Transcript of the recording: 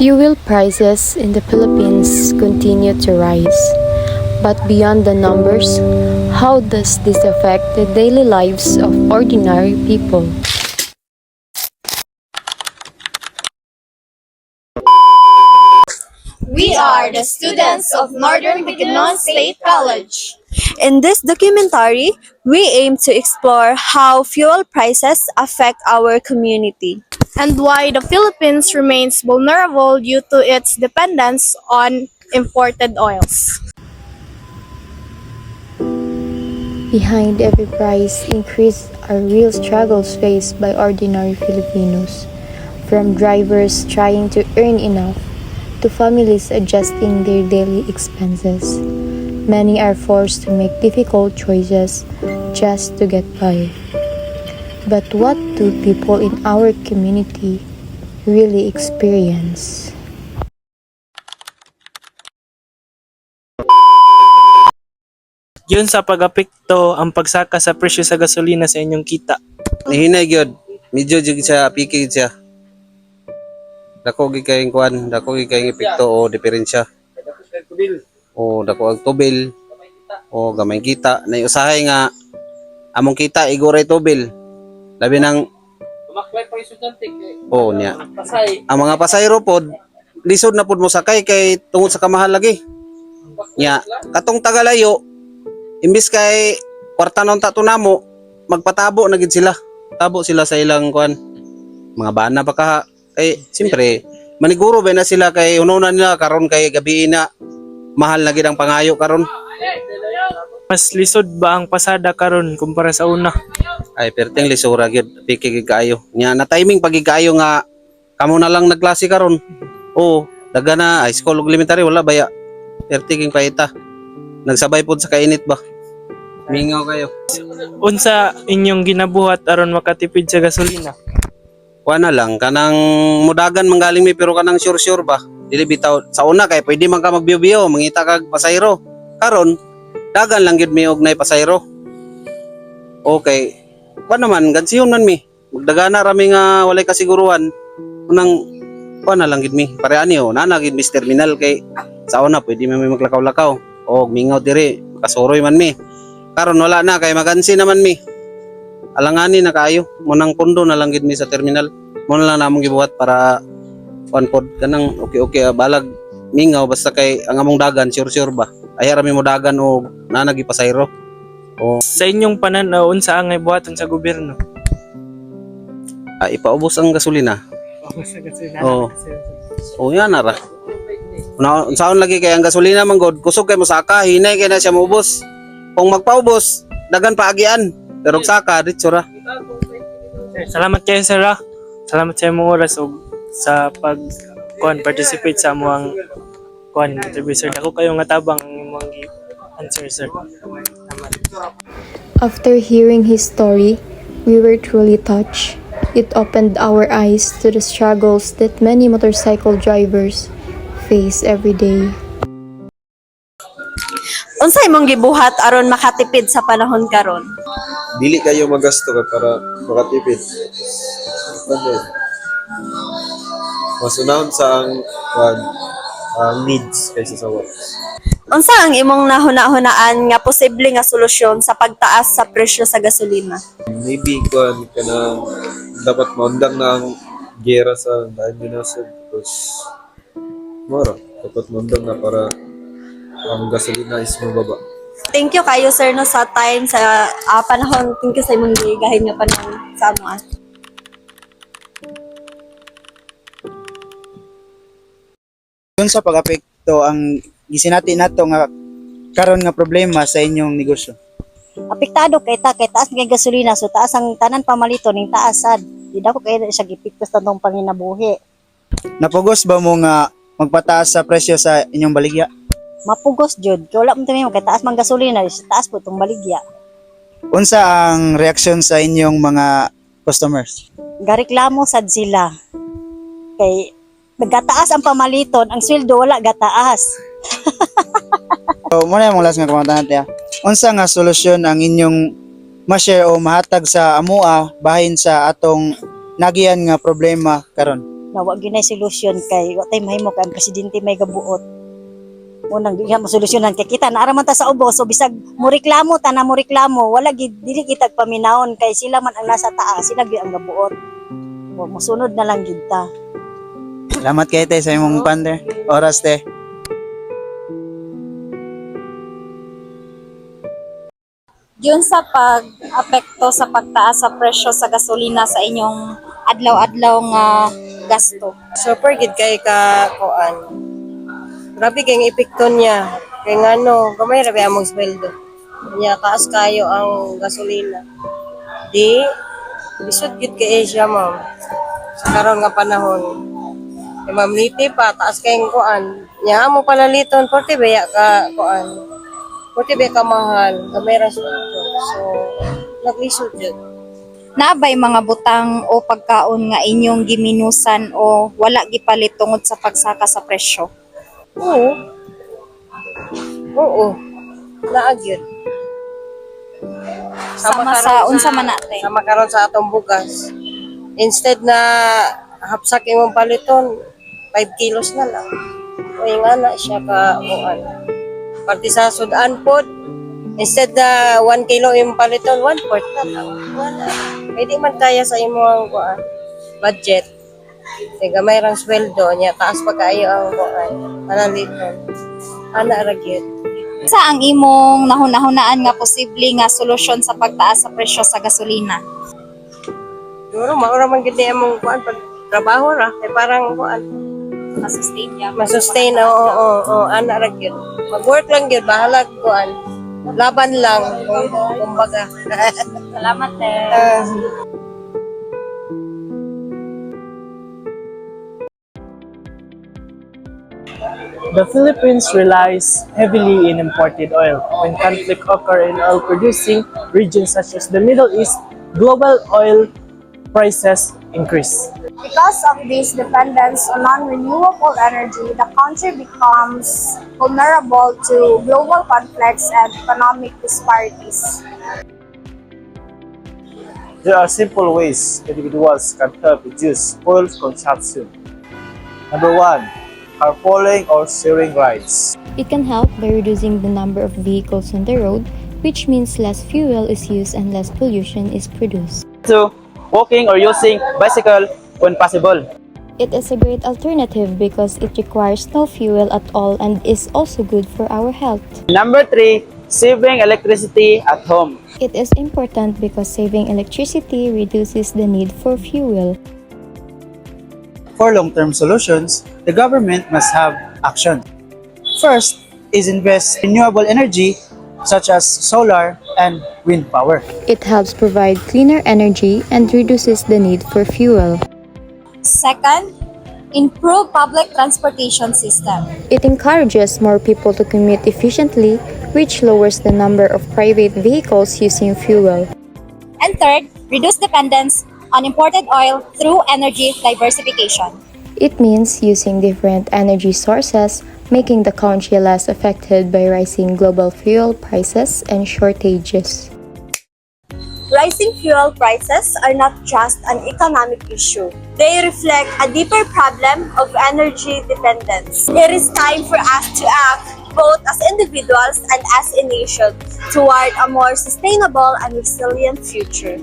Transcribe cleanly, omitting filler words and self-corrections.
Fuel prices in the Philippines continue to rise. But beyond the numbers, how does this affect the daily lives of ordinary people? We are the students of Northern Bukidnon State College. In this documentary, we aim to explore how fuel prices affect our community. And why the Philippines remains vulnerable due to its dependence on imported oils. Behind every price increase are real struggles faced by ordinary Filipinos, from drivers trying to earn enough to families adjusting their daily expenses. Many are forced to make difficult choices just to get by. But what do people in our community really experience? Yun sa pag-apekto ang pagsaka sa presyo sa gasolina sa inyong kita. Nihinay gyud, medyo jud siya piki siya. Dako gi kay kuan, dako gi kay epekto o diferensya. O dako ang tubil. O gamay kita na usahay nga among kita iguray tubil. Labi nang o niya. Ang mga pasayro pod lisod na pod mo sakay kay tungod sa kamahal lagi. Nya, katong tagalayo imbis kay kwarta non tato namo magpatabo na gid sila. Tabo sila sa ilang kuan. Mga bana pa ka siyempre maniguro ba na sila kay ununa nila karon kay gabi na mahal na gid ang pangayo karon. Mas lisod ba ang pasada karon kumpara sa una? Ay perting lisura gyud piki gid kaayo. Nya na timing pagig kaayo nga kamo na lang nagklase karon. Oo, daga na high school ug elementary wala baya. Perting paita. Nagsabay pod sa kainit ba. Mingaw kayo. Unsa inyong ginabuhat aron makatipid sa gasolina? Kuha na lang kanang mudagan manggaling mi pero kanang sure ba. Dili bitaw sa una kay pwede man ka magbiyo-biyo mangita kag pasayro. Karon dagan lang gyud mi og nay pasayro. Okay. Kuha naman gansiyon man mi. Magdagana rami nga walay kasiguruhan. Unang kuha na lang gyud mi. Pareha niyo na gid mis terminal kay sa una pwede mi maglakaw-lakaw. O mingaw diri makasuroy man mi. Karon wala na kay magansi naman mi. Alangani na kaayo munang pundo na lang gid mi sa terminal. Mo na lang namong gibuhat para kuan pod kanang okay balag mingaw basta kay ang among dagan sure ba. Ay rami mo dagan og nanagi pasayro. O Sa inyong pananaw unsa ang ibuhaton sa gobyerno? ipaubos ang gasolina. Oo. O yan na ra. Unsaon lagi kay ang gasolina manggod kusog kay mosaka hinay kay na siya maubos. Kung magpaubos, dagan paagian. Pero saka, dito ra. Salamat kayo sir ah. Salamat sa imong oras ug sa participate sa among interview sir. Ako kayo nga tabang ang imong answer sir. After hearing his story, we were truly touched. It opened our eyes to the struggles that many motorcycle drivers face every day. Unsa imong gibuhat aron makatipid sa panahon karon? Dili kayo magasto para makatipid. Mas unahon sa ang needs kaysa sa wants. Unsa ang imong nahuna-hunaan nga posible nga solusyon sa pagtaas sa presyo sa gasolina? Maybe kuan kanang dapat maundang na ang gera sa daan ginasod because mura dapat maundang na para ang gasolina is mababa. Thank you kayo sir no sa time sa panahon. Thank you sa imong gigahin nga panahon sa amo. Yun sa pag-apekto ang gisinati nato nga karon nga problema sa inyong negosyo. Apektado kay taas nga gasolina so taas ang tanan pamaliton ning taas sad. Di dako kay siya gipiktos sa tong panginabuhi. Napugos ba mo nga magpataas sa presyo sa inyong baligya? Mapugos jud. Kay wala man tami kay taas man gasolina, taas po tong baligya. Unsa ang reaksyon sa inyong mga customers? Gareklamo sad sila. Kay nagataas ang pamaliton, ang sweldo wala gataas. So, muna yung last nga kumanta natin. Unsa nga solusyon ang inyong ma-share o mahatag sa amua bahin sa atong nagiyan nga problema karon? Na wa ginay solusyon kay wa tay mahimo kay ang presidente may gabuot. Unang di mo solusyonan kay kita naara man ta sa ubos so bisag mo reklamo ta na mo reklamo wala gid dili kita paminahon kay sila man ang nasa taas sila gid ang gabuot. Mosunod na lang gid ta. Salamat kay te sa imong pander. Oras te. Yun sa pag-apekto sa pagtaas sa presyo sa gasolina sa inyong adlaw-adlaw nga gasto. Super gid kay ka kuan. Grabe kay epekto niya. Kay ngano, gamay ra ba among sweldo. Nya taas kayo ang gasolina. Di bisod gid kay siya ma'am. Sa karon nga panahon. Kay ma'am Liti pa taas kay kuan. Nya amo palaliton 40 baya ka kuan. 40 baya ka mahal. Gamay ra sweldo. So naglisod jud. Naabay mga butang o pagkaon nga inyong giminusan o wala gipalit tungod sa pagsaka sa presyo? Oo. Oo. Naagyod. Sama sa unsa man natin. Sama karon sa atong bugas. Instead na hapsak imong paliton, 5 kilos na lang. O nga na siya ka kuan. Pati sa sudan pod, instead na 1 kilo imong paliton, 1/4 na lang. Wala. Pwede man kaya sa imong kuan budget. Kaya gamay rang sweldo niya, taas pa kayo ang kuan. Panaliton. Ana ra gyud. Sa ang imong nahunahunaan nga posible nga solusyon sa pagtaas sa presyo sa gasolina? Siguro maura man gid among kuan pag trabaho ra kay parang kuan Masustain niya. masustain oo ana ra gyud. Mag-work lang gyud bahala kuan. Laban lang kumbaga. Salamat eh. The Philippines relies heavily in imported oil. When conflict occur in oil-producing regions such as the Middle East, global oil prices increase. Because of this dependence on non-renewable energy, the country becomes vulnerable to global conflicts and economic disparities. There are simple ways individuals can help reduce oil consumption. Number 1, carpooling or sharing rides. It can help by reducing the number of vehicles on the road, which means less fuel is used and less pollution is produced. 2, walking or using bicycle when possible. It is a great alternative because it requires no fuel at all and is also good for our health. Number 3, saving electricity at home. It is important because saving electricity reduces the need for fuel. For long-term solutions, the government must have action. First is invest in renewable energy such as solar and wind power. It helps provide cleaner energy and reduces the need for fuel. Second, improve public transportation system. It encourages more people to commute efficiently, which lowers the number of private vehicles using fuel. And third, reduce dependence on imported oil through energy diversification. It means using different energy sources, making the country less affected by rising global fuel prices and shortages. Rising fuel prices are not just an economic issue. They reflect a deeper problem of energy dependence. It is time for us to act both as individuals and as a nation toward a more sustainable and resilient future.